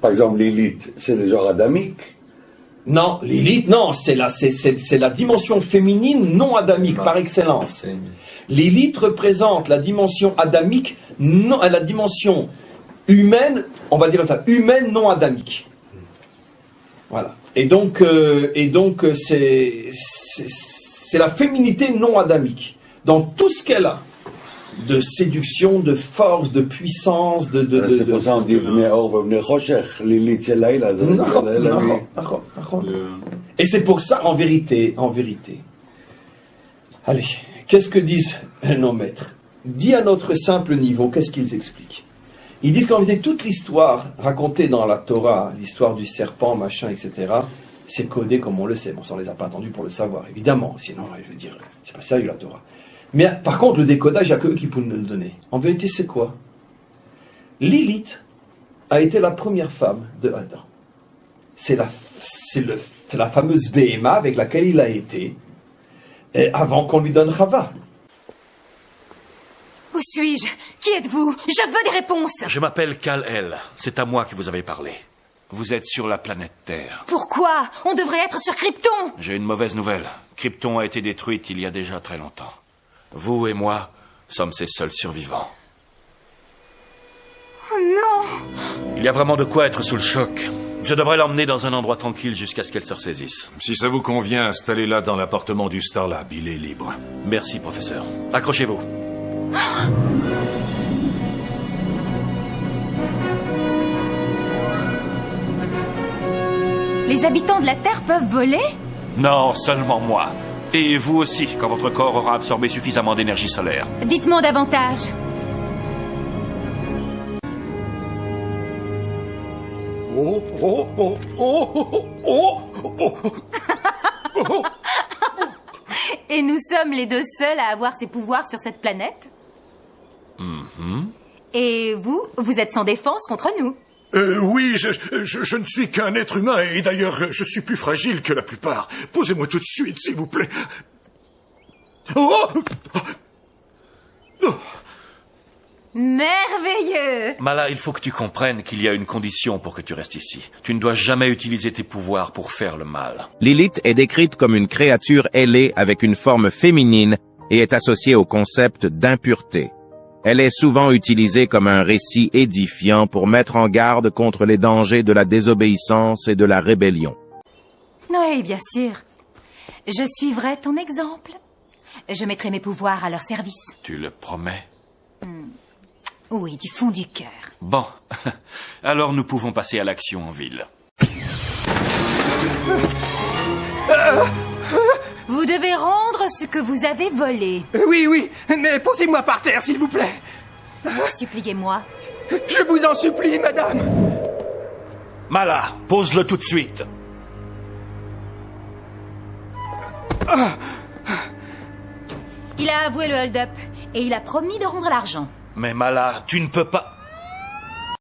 Par exemple, l'élite, c'est le genre adamique. Non, l'élite, non, c'est la dimension féminine non adamique par excellence. L'élite représente la dimension adamique, non, la dimension humaine, on va dire ça, humaine non adamique. Voilà. Et donc c'est la féminité non adamique dans tout ce qu'elle a de séduction, de force, de puissance, C'est pour ça qu'on dit l'élite c'est là, Et c'est pour ça, en vérité, allez, qu'est-ce que disent nos maîtres? Dit à notre simple niveau, qu'est-ce qu'ils expliquent? Ils disent qu'en vérité, toute l'histoire racontée dans la Torah, l'histoire du serpent, machin, etc., c'est codé comme on le sait. Bon, ça, on les a pas attendus pour le savoir, évidemment. Sinon, je veux dire, c'est pas sérieux, la Torah. Mais par contre, le décodage, il n'y a que eux qui peuvent nous le donner. En vérité, c'est quoi? Lilith a été la première femme de Adam. C'est la fameuse Béhéma avec laquelle il a été avant qu'on lui donne Chava. Où suis-je? Qui êtes-vous? Je veux des réponses. Je m'appelle Kal-El. C'est à moi que vous avez parlé. Vous êtes sur la planète Terre. Pourquoi? On devrait être sur Krypton. J'ai une mauvaise nouvelle. Krypton a été détruite il y a déjà très longtemps. Vous et moi sommes ses seuls survivants. Oh non! Il y a vraiment de quoi être sous le choc. Je devrais l'emmener dans un endroit tranquille jusqu'à ce qu'elle se ressaisisse. Si ça vous convient, installez-la dans l'appartement du Starlab. Il est libre. Merci, professeur. Accrochez-vous. Les habitants de la Terre peuvent voler? Non, seulement moi. Et vous aussi, quand votre corps aura absorbé suffisamment d'énergie solaire. Dites-moi davantage. Et nous sommes les deux seuls à avoir ces pouvoirs sur cette planète? Et vous êtes sans défense contre nous? Oui, je ne suis qu'un être humain, et d'ailleurs, je suis plus fragile que la plupart. Posez-moi tout de suite, s'il vous plaît. Merveilleux! Mala, il faut que tu comprennes qu'il y a une condition pour que tu restes ici. Tu ne dois jamais utiliser tes pouvoirs pour faire le mal. Lilith est décrite comme une créature ailée avec une forme féminine et est associée au concept d'impureté. Elle est souvent utilisée comme un récit édifiant pour mettre en garde contre les dangers de la désobéissance et de la rébellion. Oui, bien sûr. Je suivrai ton exemple. Je mettrai mes pouvoirs à leur service. Tu le promets? Oui, du fond du cœur. Bon. Alors nous pouvons passer à l'action en ville. Vous devez rendre ce que vous avez volé. Oui, mais posez-moi par terre, s'il vous plaît. Suppliez-moi. Je vous en supplie, madame. Mala, pose-le tout de suite. Il a avoué le hold-up et il a promis de rendre l'argent. Mais Mala, tu ne peux pas...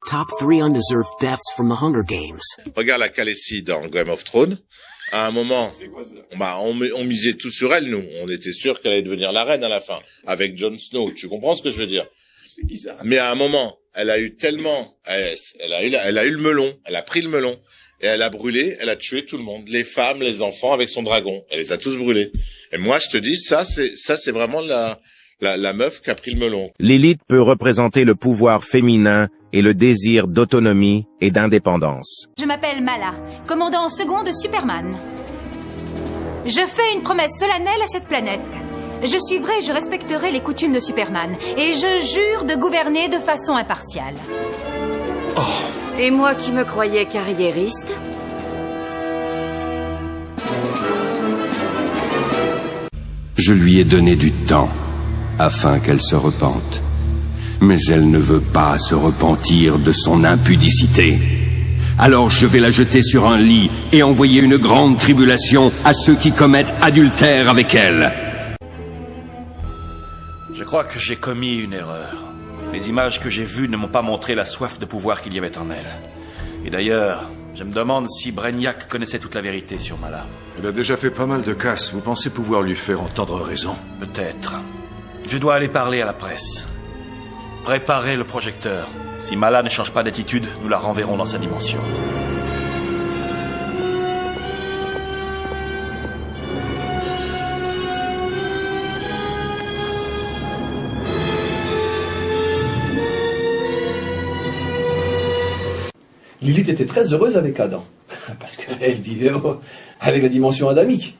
Top 3 undeserved deaths from the Hunger Games. Regarde la Khaleesi dans Game of Thrones. À un moment, on misait tout sur elle, nous. On était sûr qu'elle allait devenir la reine à la fin, avec Jon Snow. Tu comprends ce que je veux dire? Mais à un moment, elle a eu tellement... Elle a eu le melon. Elle a pris le melon. Et elle a brûlé, elle a tué tout le monde. Les femmes, les enfants, avec son dragon. Elle les a tous brûlés. Et moi, je te dis, ça, c'est vraiment la meuf qui a pris le melon. Lilith peut représenter le pouvoir féminin et le désir d'autonomie et d'indépendance. Je m'appelle Mala, commandant second de Superman. Je fais une promesse solennelle à cette planète. Je suivrai et je respecterai les coutumes de Superman. Et je jure de gouverner de façon impartiale. Oh. Et moi qui me croyais carriériste? Je lui ai donné du temps afin qu'elle se repente. Mais elle ne veut pas se repentir de son impudicité. Alors je vais la jeter sur un lit et envoyer une grande tribulation à ceux qui commettent adultère avec elle. Je crois que j'ai commis une erreur. Les images que j'ai vues ne m'ont pas montré la soif de pouvoir qu'il y avait en elle. Et d'ailleurs, je me demande si Brainiac connaissait toute la vérité sur Mala. Elle a déjà fait pas mal de casse. Vous pensez pouvoir lui faire entendre raison? Peut-être. Je dois aller parler à la presse. Préparer le projecteur. Si Mala ne change pas d'attitude, nous la renverrons dans sa dimension. Lilith était très heureuse avec Adam, parce qu'elle vivait avec la dimension adamique.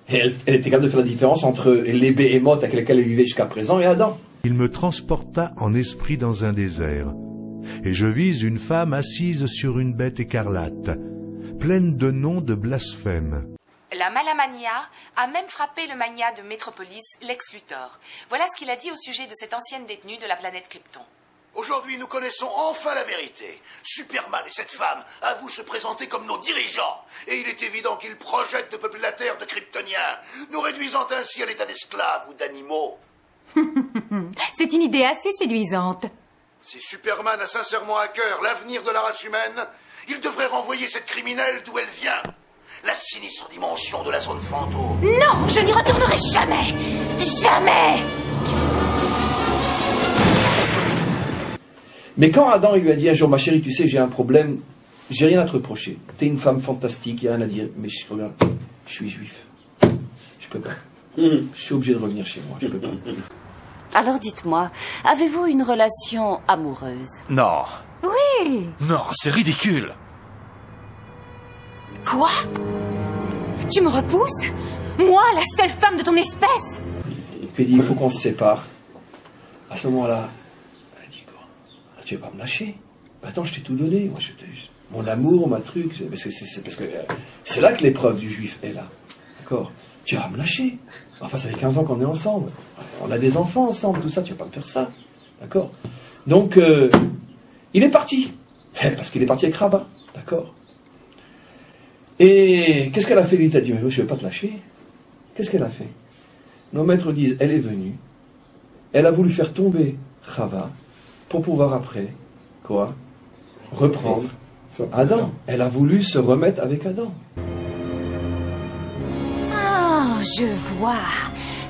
Et elle était capable de faire la différence entre les béhémoths avec lesquels elle vivait jusqu'à présent et Adam. Il me transporta en esprit dans un désert, et je vis une femme assise sur une bête écarlate, pleine de noms de blasphème. La Malamania a même frappé le mania de Métropolis, Lex Luthor. Voilà ce qu'il a dit au sujet de cette ancienne détenue de la planète Krypton. Aujourd'hui, nous connaissons enfin la vérité. Superman et cette femme avouent se présenter comme nos dirigeants. Et il est évident qu'ils projettent de peupler la Terre de Kryptoniens, nous réduisant ainsi à l'état d'esclaves ou d'animaux. C'est une idée assez séduisante. Si Superman a sincèrement à cœur l'avenir de la race humaine, il devrait renvoyer cette criminelle d'où elle vient. La sinistre dimension de la zone fantôme. Non, je n'y retournerai jamais. Jamais. Mais quand Adam il lui a dit un jour, ma chérie, tu sais, j'ai un problème, j'ai rien à te reprocher. T'es une femme fantastique, il n'y a rien à dire. Mais regarde, je suis juif. Je peux pas. Je suis obligé de revenir chez moi, je peux pas. Alors dites-moi, avez-vous une relation amoureuse? Non. Oui. Non, c'est ridicule. Quoi? Tu me repousses? Moi, la seule femme de ton espèce? Et puis il dit, il faut qu'on se sépare. À ce moment-là, elle dit quoi? Tu vas pas me lâcher? Bah attends, je t'ai tout donné. Moi, mon amour, ma truc. C'est parce que c'est là que l'épreuve du juif est là. D'accord? Tu vas me lâcher. Enfin, ça fait 15 ans qu'on est ensemble. On a des enfants ensemble, tout ça, tu vas pas me faire ça. D'accord? Donc, il est parti. Parce qu'il est parti avec Rabat. D'accord? Et qu'est-ce qu'elle a fait? Lui, t'as dit, mais je ne vais pas te lâcher. Qu'est-ce qu'elle a fait? Nos maîtres disent, elle est venue. Elle a voulu faire tomber Chava pour pouvoir après, quoi? Reprendre Adam. Elle a voulu se remettre avec Adam. Oh, je vois.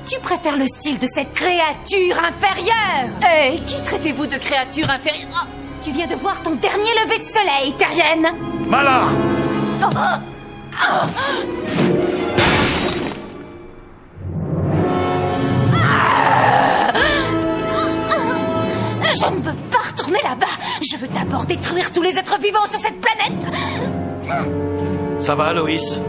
Tu préfères le style de cette créature inférieure. Hey, qui traitez-vous de créature inférieure? Oh, tu viens de voir ton dernier lever de soleil, Tergène. Mala! Oh, oh. Oh. Je ne veux pas retourner là-bas. Je veux d'abord détruire tous les êtres vivants sur cette planète. Ça va, Loïs?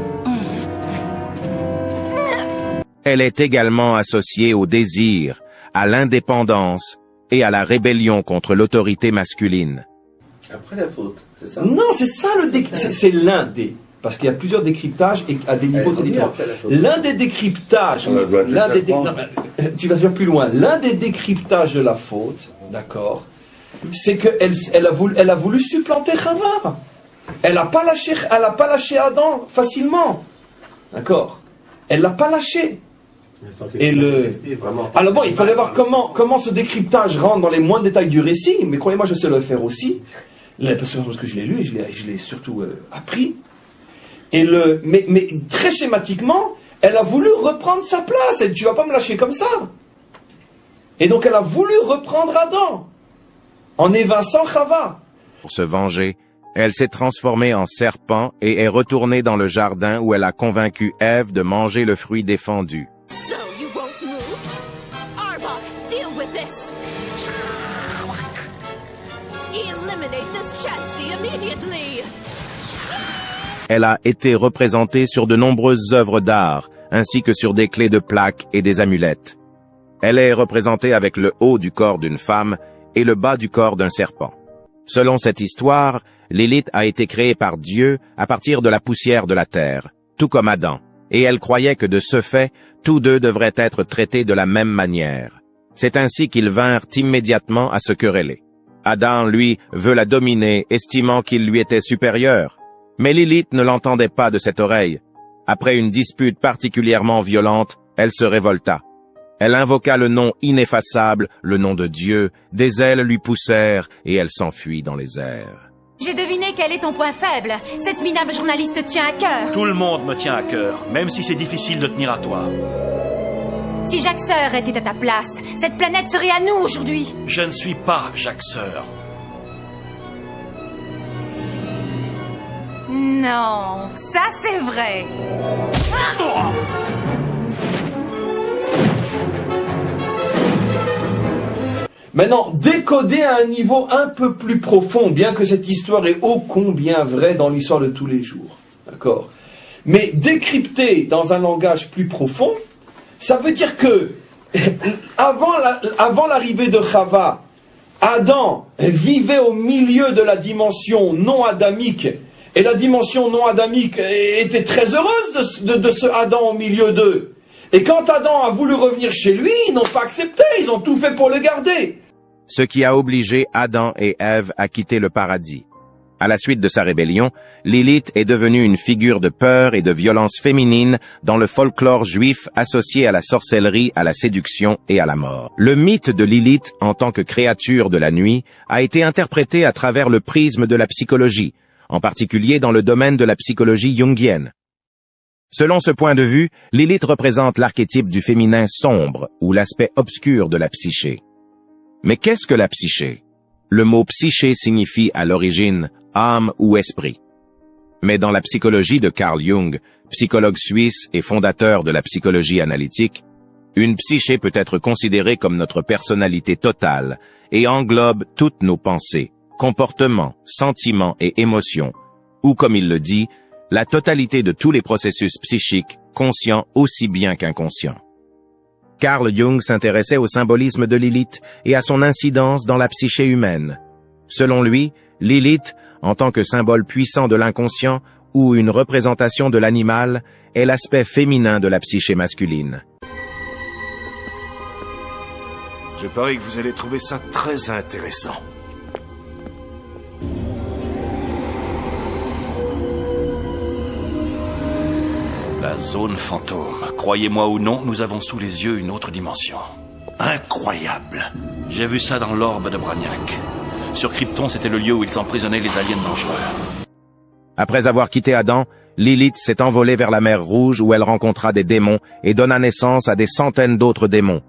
Elle est également associée au désir, à l'indépendance et à la rébellion contre l'autorité masculine. Après la faute, c'est ça? Non, c'est ça le décryptage. C'est l'un des. Parce qu'il y a plusieurs décryptages et à des niveaux très différents. L'un des décryptages, tu vas dire plus loin, l'un des décryptages de la faute, d'accord, c'est qu'elle a voulu supplanter Chava. Elle n'a pas lâché Adam facilement. D'accord? Elle l'a pas lâché. Et alors bon, il fallait voir comment ce décryptage rentre dans les moindres détails du récit, mais croyez-moi, je sais le faire aussi. Parce que je l'ai lu et je l'ai surtout appris. Et mais très schématiquement, elle a voulu reprendre sa place. Elle dit, tu vas pas me lâcher comme ça. Et donc elle a voulu reprendre Adam en évinçant Chava. Pour se venger, elle s'est transformée en serpent et est retournée dans le jardin où elle a convaincu Ève de manger le fruit défendu. So you won't move? Arbok, deal with this. Eliminate this Chansey immediately. Elle a été représentée sur de nombreuses œuvres d'art, ainsi que sur des clés de plaques et des amulettes. Elle est représentée avec le haut du corps d'une femme et le bas du corps d'un serpent. Selon cette histoire, Lilith a été créée par Dieu à partir de la poussière de la terre, tout comme Adam, et elle croyait que de ce fait, tous deux devraient être traités de la même manière. C'est ainsi qu'ils vinrent immédiatement à se quereller. Adam, lui, veut la dominer, estimant qu'il lui était supérieur. Mais Lilith ne l'entendait pas de cette oreille. Après une dispute particulièrement violente, elle se révolta. Elle invoqua le nom ineffaçable, le nom de Dieu, des ailes lui poussèrent et elle s'enfuit dans les airs. J'ai deviné quel est ton point faible. Cette minable journaliste te tient à cœur. Tout le monde me tient à cœur, même si c'est difficile de tenir à toi. Si Jacques était à ta place, cette planète serait à nous aujourd'hui. Je ne suis pas Jacques Seur. Non, ça c'est vrai. Maintenant, décoder à un niveau un peu plus profond, bien que cette histoire est ô combien vraie dans l'histoire de tous les jours. D'accord ? Mais décrypter dans un langage plus profond, ça veut dire que avant l'arrivée de Chava, Adam vivait au milieu de la dimension non adamique, et la dimension non adamique était très heureuse de ce Adam au milieu d'eux. Et quand Adam a voulu revenir chez lui, ils n'ont pas accepté, ils ont tout fait pour le garder. Ce qui a obligé Adam et Ève à quitter le paradis. À la suite de sa rébellion, Lilith est devenue une figure de peur et de violence féminine dans le folklore juif associé à la sorcellerie, à la séduction et à la mort. Le mythe de Lilith en tant que créature de la nuit a été interprété à travers le prisme de la psychologie, en particulier dans le domaine de la psychologie jungienne. Selon ce point de vue, Lilith représente l'archétype du féminin sombre ou l'aspect obscur de la psyché. Mais qu'est-ce que la psyché? Le mot psyché signifie à l'origine âme ou esprit. Mais dans la psychologie de Carl Jung, psychologue suisse et fondateur de la psychologie analytique, une psyché peut être considérée comme notre personnalité totale et englobe toutes nos pensées, comportements, sentiments et émotions, ou comme il le dit, la totalité de tous les processus psychiques, conscients aussi bien qu'inconscients. Carl Jung s'intéressait au symbolisme de Lilith et à son incidence dans la psyché humaine. Selon lui, Lilith, en tant que symbole puissant de l'inconscient ou une représentation de l'animal, est l'aspect féminin de la psyché masculine. Je parie que vous allez trouver ça très intéressant. La zone fantôme. Croyez-moi ou non, nous avons sous les yeux une autre dimension. Incroyable. J'ai vu ça dans l'orbe de Bragnac. Sur Krypton, c'était le lieu où ils emprisonnaient les aliens dangereux. Après avoir quitté Adam, Lilith s'est envolée vers la mer Rouge où elle rencontra des démons et donna naissance à des centaines d'autres démons.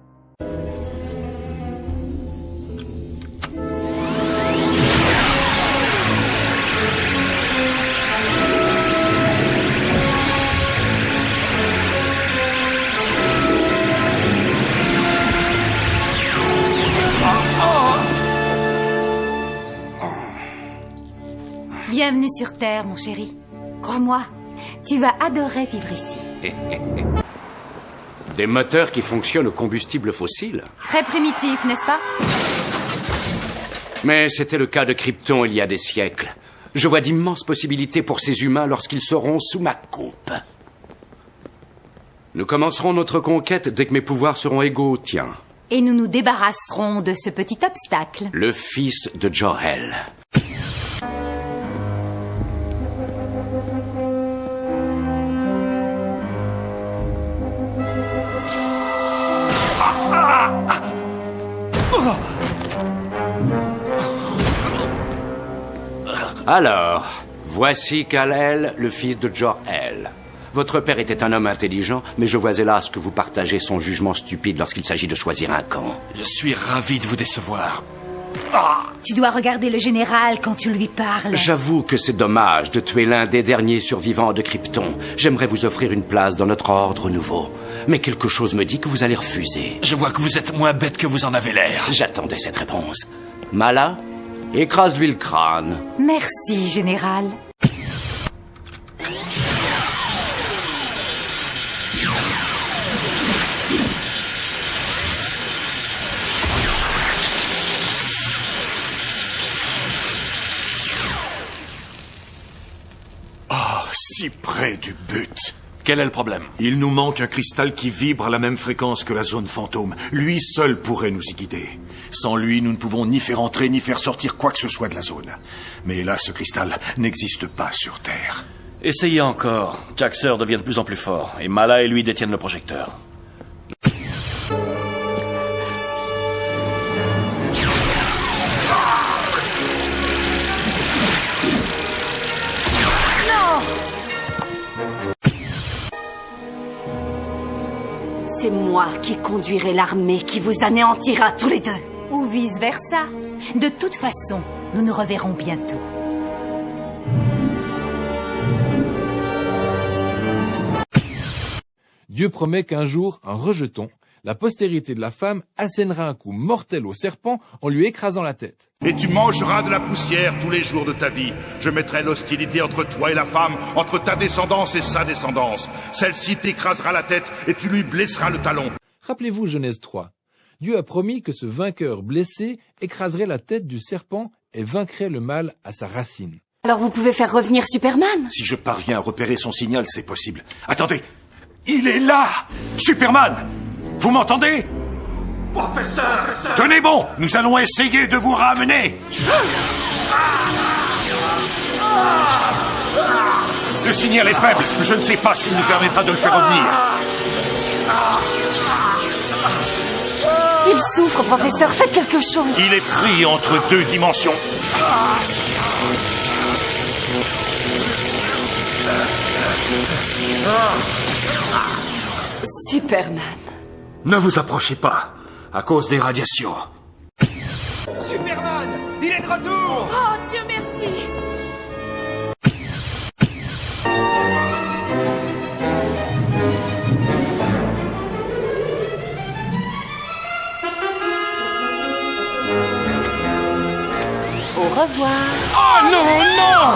Bienvenue sur Terre, mon chéri. Crois-moi, tu vas adorer vivre ici. Des moteurs qui fonctionnent au combustible fossile. Très primitif, n'est-ce pas? Mais c'était le cas de Krypton il y a des siècles. Je vois d'immenses possibilités pour ces humains lorsqu'ils seront sous ma coupe. Nous commencerons notre conquête dès que mes pouvoirs seront égaux aux tiens. Et nous nous débarrasserons de ce petit obstacle. Le fils de Jor-El. Alors, voici Kal-El, le fils de Jor-El. Votre père était un homme intelligent, mais je vois hélas que vous partagez son jugement stupide lorsqu'il s'agit de choisir un camp. Je suis ravi de vous décevoir. Tu dois regarder le général quand tu lui parles. J'avoue que c'est dommage de tuer l'un des derniers survivants de Krypton. J'aimerais vous offrir une place dans notre ordre nouveau. Mais quelque chose me dit que vous allez refuser. Je vois que vous êtes moins bête que vous en avez l'air. J'attendais cette réponse. Mala, écrase-lui le crâne. Merci, général. Si près du but. Quel est le problème? Il nous manque un cristal qui vibre à la même fréquence que la zone fantôme. Lui seul pourrait nous y guider. Sans lui, nous ne pouvons ni faire entrer ni faire sortir quoi que ce soit de la zone. Mais hélas, ce cristal n'existe pas sur Terre. Essayez encore. Jaxer devient de plus en plus fort. Et Mala et lui détiennent le projecteur. C'est moi qui conduirai l'armée qui vous anéantira tous les deux. Ou vice-versa. De toute façon, nous nous reverrons bientôt. Dieu promet qu'un jour, en rejeton, la postérité de la femme assénera un coup mortel au serpent en lui écrasant la tête. Et tu mangeras de la poussière tous les jours de ta vie. Je mettrai l'hostilité entre toi et la femme, entre ta descendance et sa descendance. Celle-ci t'écrasera la tête et tu lui blesseras le talon. Rappelez-vous Genèse 3. Dieu a promis que ce vainqueur blessé écraserait la tête du serpent et vaincrait le mal à sa racine. Alors vous pouvez faire revenir Superman? Si je parviens à repérer son signal, c'est possible. Attendez, il est là! Superman! Vous m'entendez? Professeur! Tenez bon, nous allons essayer de vous ramener. Le signal est faible, je ne sais pas s'il nous permettra de le faire revenir. Il souffre, professeur, faites quelque chose. Il est pris entre deux dimensions. Superman. Ne vous approchez pas, à cause des radiations. Superman! Il est de retour! Oh, Dieu merci! Au revoir. Oh non, non!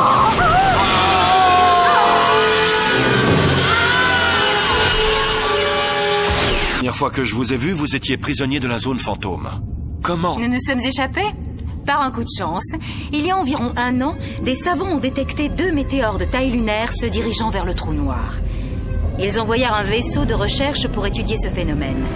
La dernière fois que je vous ai vu, vous étiez prisonnier de la zone fantôme. Comment? Nous nous sommes échappés? Par un coup de chance. Il y a environ 1 an, des savants ont détecté 2 météores de taille lunaire se dirigeant vers le trou noir. Ils envoyèrent un vaisseau de recherche pour étudier ce phénomène.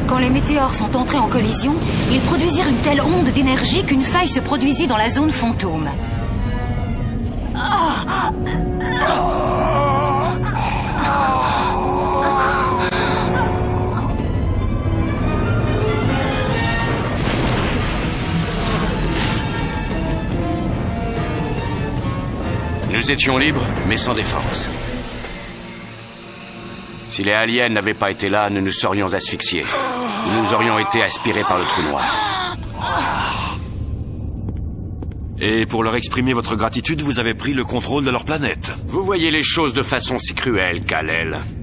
Quand les météores sont entrés en collision, ils produisirent une telle onde d'énergie qu'une faille se produisit dans la zone fantôme. Nous étions libres, mais sans défense. Si les aliens n'avaient pas été là, nous nous serions asphyxiés. Nous aurions été aspirés par le trou noir. Et pour leur exprimer votre gratitude, vous avez pris le contrôle de leur planète. Vous voyez les choses de façon si cruelle, Kal-El.